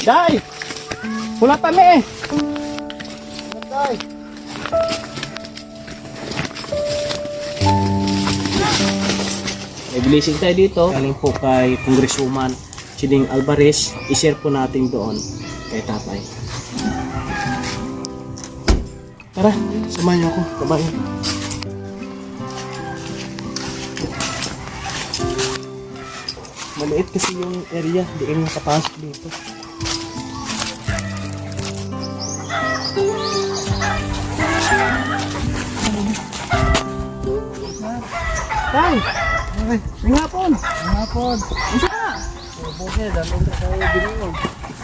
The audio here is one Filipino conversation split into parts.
Day! Pula pa eh! Day! May blessing tayo dito. Galing po kay Congresswoman Chiding Alvarez. I-share po natin doon kay tatay. Tara, samahan niyo ako. Kabahin. Maliit kasi yung area. Hindi kami nakapasok dito. Tay! Ay, May hapon! hapon. Ano ka? Buknya, dami na tayo binigyan.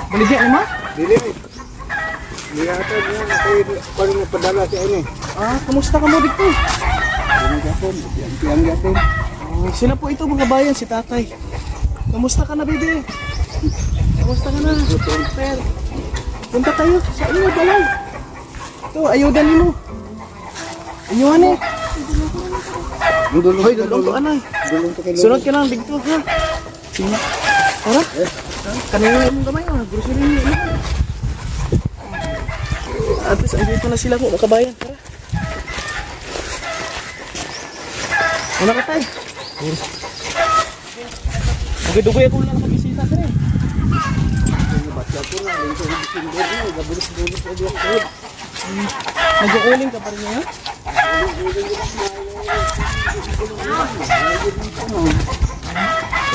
Baligyan mo? Dili. Hindi natin yan. Ako paling napadala siya ini. Ah, kamusta ka mo dito? Pinagapon. Yang gapon. Sila po ito mga bayan, si tatay. Kamusta ka na, bebe? Kamusta ka na? Per, punta tayo sa iyo, balay. Ito, ayudan mo. Ayuhan eh. Dulong. Hoy, dulong to anay. Dulong to kay Sunod ka lang, dito ha. Sino? Tara. Kanina mong gamay, grocery niyo. At least, andito na sila mga kabayan. Tara. Una ka tayo. Dugoy-dugoy ako lang magbisita ka rin. Batya ko na. Lingko yung December na. Gabulis-bulis na diyan ko. Nag-uuling ka pa rin ngayon?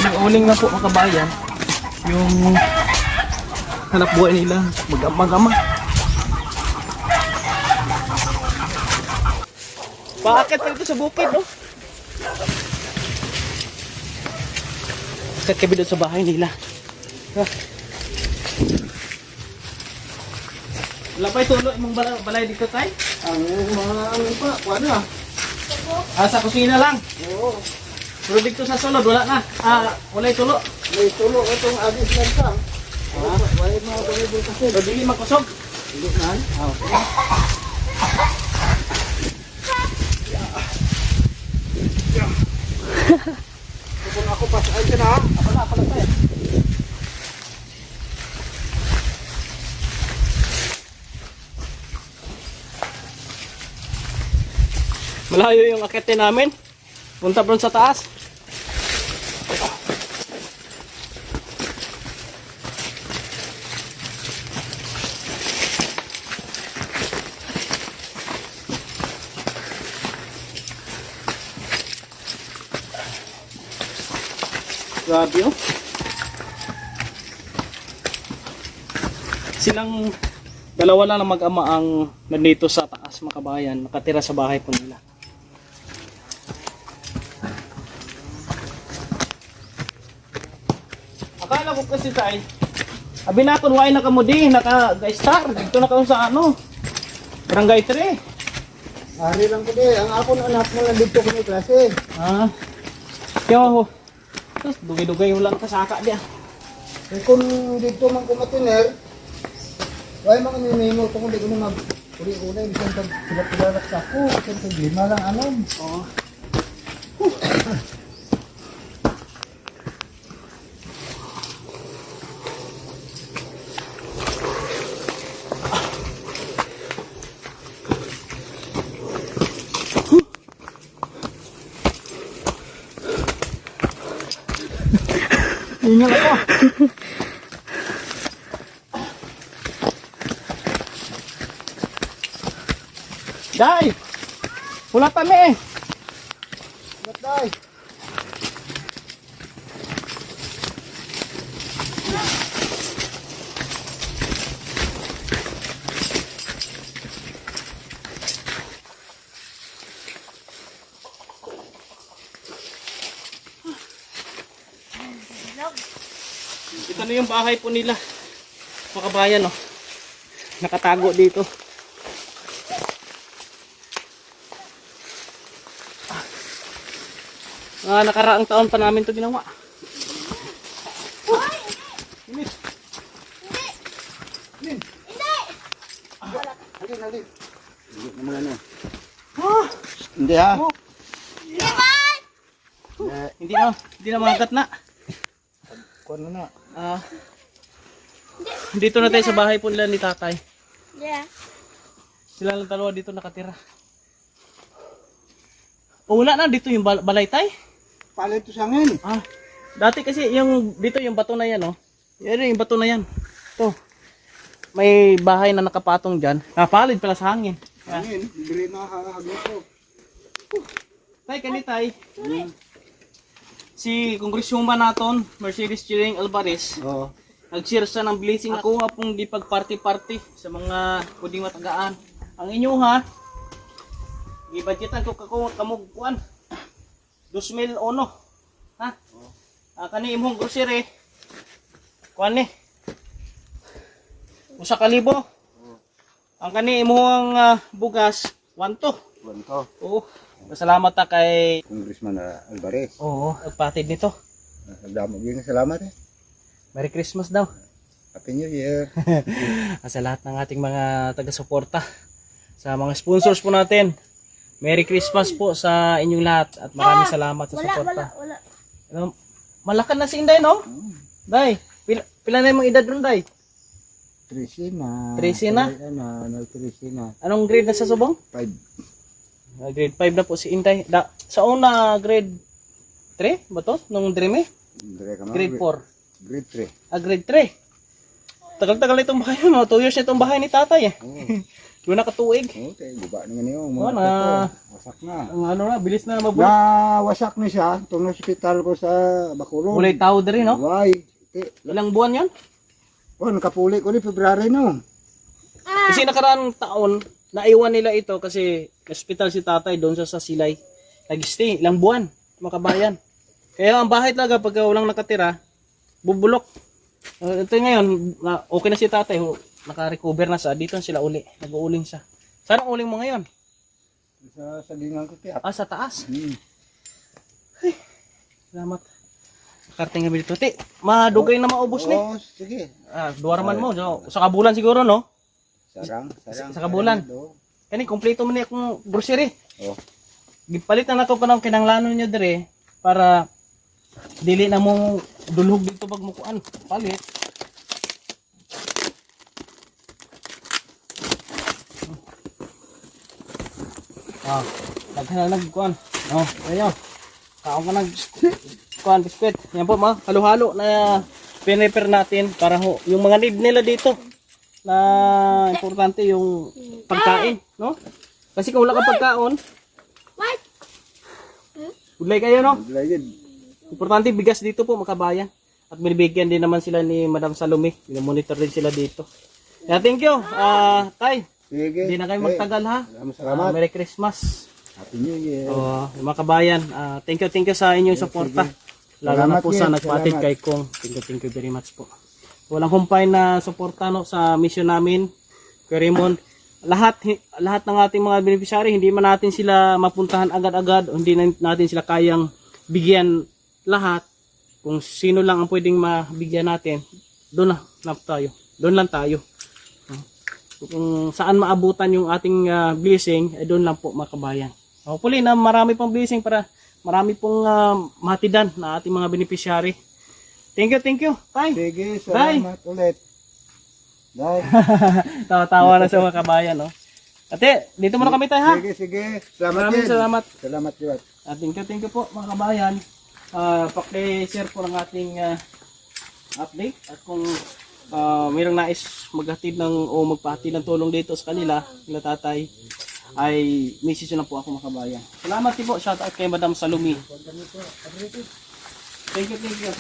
Nag-uuling na po mga kabayan. Yung hanap buhay nila. Mag-ama. Paakit pa dito sa bukid, no? Akit kami doon sa bahay nila. Wala pa itulo mong balay dito, tay? Ang mga ano pa. Kuwano ah. Sa kusina lang. Oo. Pero dito sa sulod, wala na. Wala itulo. May tulong itong agis lang sa. Wala mga tulong kasi. Pero dili makusog. Hindi man. Kung ako pa ay ka na. Ako na tayo. Malayo yung akitin namin. Punta doon sa taas. Grabe oh. Silang dalawa lang na mag-ama ang nandito sa taas mga kabayan. Nakatira sa bahay po nila. Akala ko kasi tay, abi na kun way na kamo di naka-star dito na kamo sa ano. Barangay 3. Ari lang ko di. Ang ako na anak mo lang dito ko ni klase. Yo. Tapos dugay-dugay lang kasaka dia. Kung dito man kumatiner, wala mga minimo kung di ko na mag-uri-uri. Bisan pag sila-sila sa ako. Bisan pag lima lang anom. Oo. Ingat ako. Day! Pula pa eh! Ba't day? Ito na yung bahay po nila. Mga kabayan, no? Nakatago dito. Nakaraang taon pa namin ito ginawa. Init. Halin. Hindi naman ano. Ah! Hindi ha. Oh. Hindi na magat na. Kuha na na. dito na tayo sa bahay po nila ni tatay. Yeah. Sila lang dalawa dito nakatira. O wala na dito yung balay tay? Palit to sa hangin. Ah, dati kasi yung dito yung bato na yan, oh. Yan yung bato na yan. Ito. May bahay na nakapatong diyan. Napalid pala sa hangin. Hangin, dili na hagno ko. Tay, kanitay. Si Congresswoman naton, Mercedes Chireng Alvarez, Oo. nag-share siya ng blessing. Ako nga pong di pag-party-party sa mga puding matagaan. Ang inyo ha, i-budgetan ko kamugkuan. 2,000 ono. Ha? Kani imong grocery. Kuan ni. Usa ka libo. Ang kani imong bugas 1 to. Wanto. Oo. Salamat ta kay Congressman Alvarez. Oo, nagpatid nito. Damo gyud salamat eh. Merry Christmas daw. Happy New Year. Sa lahat ng ating mga taga-suporta, sa mga sponsors po natin. Merry Christmas po sa inyong lahat at maraming salamat sa suporta. Wala. Malakan na si Inday, no? Day, pila na yung mga edad nun, Day? 13 na. 13 na? Nag-13 na. Anong grade na sa subong? 5. Grade 5 na po si Inday. Sa una, grade 3 ba to? Nung dream eh? Grade 4. Grade 3. Grade 3. Tagal-tagal na itong bahay, no? 2 years na itong bahay ni tatay eh. Doon nakatuig. Okay, guba na nga niyo. Oo na. Wasak na. Ang ano na, bilis na mabulok. Wasak na siya. Itong hospital ko sa Bacolod. Ulay tao din, no? Why? Ilang buwan yan? Oh, nakapuli ko ni February no. Kasi nakaraang taon, naiwan nila ito kasi hospital si tatay doon sa Silay. Nag-stay, ilang buwan, mga kabayan. Kaya ang bahay talaga pagka walang nakatira, bubulok. Ito ngayon, okay na si tatay, naka-recover na sa dito sila uli, nag-uuling siya. Saan ang uling mo ngayon? Sa gingan ko tiyak. Sa taas. Hmm. Salamat. Karting kami dito. Ti, madugay na maubos ni. Oh, sige. Duwaraman mo. Sa kabulan siguro, no? Sarang. Sa kabulan. Kani, kompleto man niya akong grocery. Oh. Gipalit na nato ko ng kinanglanon nyo dire para dili na mo dulhog dito pag mukuan. Palit. Daghan na nagkuan. Ayo. Kaon ka nag kuan biskwit. Yan po ma, halo-halo na piniper natin para yung mga need nila dito na importante yung pagkain, no? Kasi kung wala ka pagkaon, What? gulay kayo, no? Lagid. Importante bigas dito po makabayan. At binibigyan din naman sila ni Madam Salome. Monitor din sila dito. Kaya thank you. Tay, Sige. hindi na kayo magtagal ha. Salamat. Merry Christmas. Happy New Year. Mga kabayan, thank you sa inyong suporta. Lalo na Salamat po sa din, nagpatid salamat. kay Kong. Thank you very much po. Walang humpay na suporta no sa mission namin. Kuya Raymond, lahat ng ating mga beneficiary, hindi man natin sila mapuntahan agad-agad, hindi natin sila kayang bigyan lahat. Kung sino lang ang pwedeng mabigyan natin, doon lang tayo. Doon lang tayo. Kung saan maabutan yung ating blessing, ay doon lang po makabayan. Hopefully na marami pang blessing para marami pong matidan na ating mga beneficiary. Thank you. Tay. Sige, salamat ulit. Bye. Tawa-tawa na sa mga kabayan, no? Ate, dito muna kami tayo, ha? Sige. Salamat Maraming din. salamat. Salamat Juat. Thank you po, mga kabayan. Paki-share po ng ating update. At kung mayroong nais maghatid o magpahatid ng tulong dito sa kanila, nila tatay, ay message na po ako, mga kabayan. Salamat po. Shout out kay Madam Salome. Thank you.